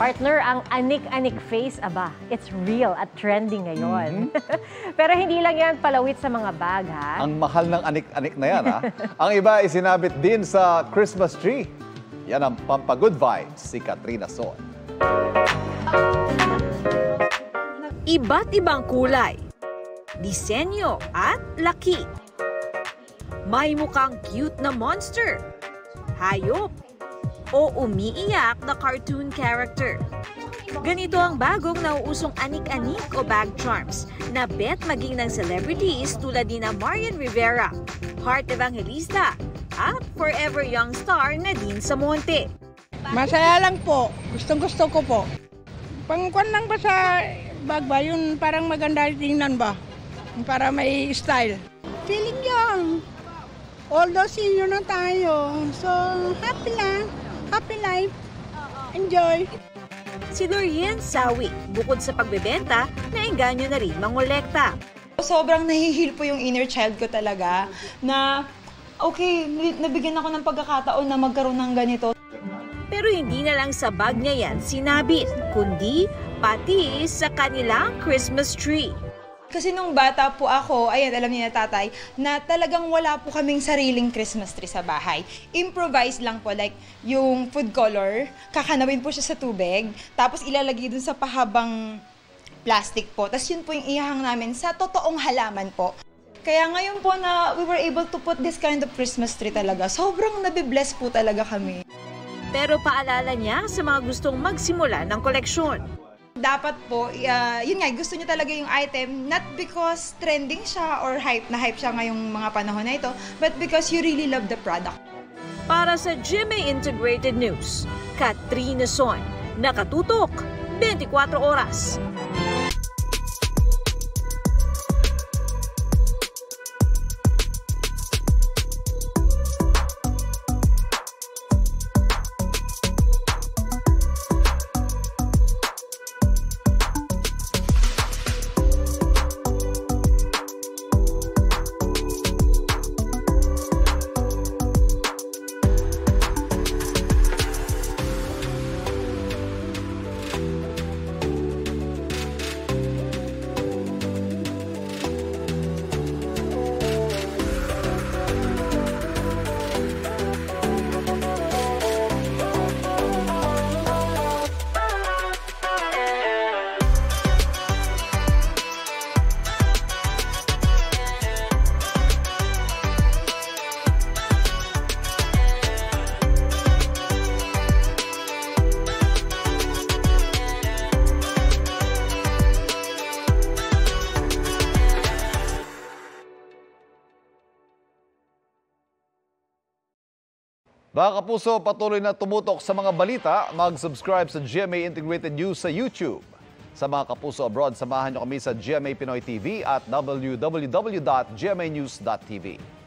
partner, ang anik-anik face, aba, it's real at trending ngayon. Pero hindi lang yan palawit sa mga bag, ha? Ang mahal ng anik-anik na yan, ha? Ang iba ay sinabit din sa Christmas tree. Yan ang pampagood vibes, si Katrina Son. Iba't ibang kulay, disenyo at laki. May mukhang cute na monster, hayop, o umiiyak na cartoon character. Ganito ang bagong nauusong anik-anik o bag charms na bet maging ng celebrities tulad ni na Marian Rivera, Heart Evangelista, at forever young star Nadine Samonte. Masaya lang po. Gustong-gusto ko po. Pangkuan lang ba sa bag ba? Yun parang maganda tingnan ba? Para may style. Feeling young. Although senior na tayo. So, happy lang. Happy life. Enjoy. Si Lorien Sawi, bukod sa pagbebenta, naengganyo na rin mangolekta. Sobrang nahihil po yung inner child ko talaga na okay, nabigyan ako ng pagkakataon na magkaroon ng ganito. Pero hindi na lang sa bag niya yan sinabit, kundi pati sa kanilang Christmas tree. Kasi nung bata po ako, ayan, alam niya na tatay, na talagang wala po kaming sariling Christmas tree sa bahay. Improvise lang po, like yung food color, kakanawin po siya sa tubig, tapos ilalagay dun sa pahabang plastic po. Tapos yun po yung ihahang namin sa totoong halaman po. Kaya ngayon po na we were able to put this kind of Christmas tree talaga, sobrang nabibless po talaga kami. Pero paalala niya sa mga gustong magsimula ng koleksyon. Dapat po, yun nga, gusto niyo talaga yung item, not because trending siya or hype na hype siya ngayong mga panahon na ito, but because you really love the product. Para sa GMA Integrated News, Katrina Son, nakatutok, 24 oras. Mga kapuso, patuloy na tumutok sa mga balita. Mag-subscribe sa GMA Integrated News sa YouTube. Sa mga kapuso abroad, samahan niyo kami sa GMA Pinoy TV at www.gmanews.tv.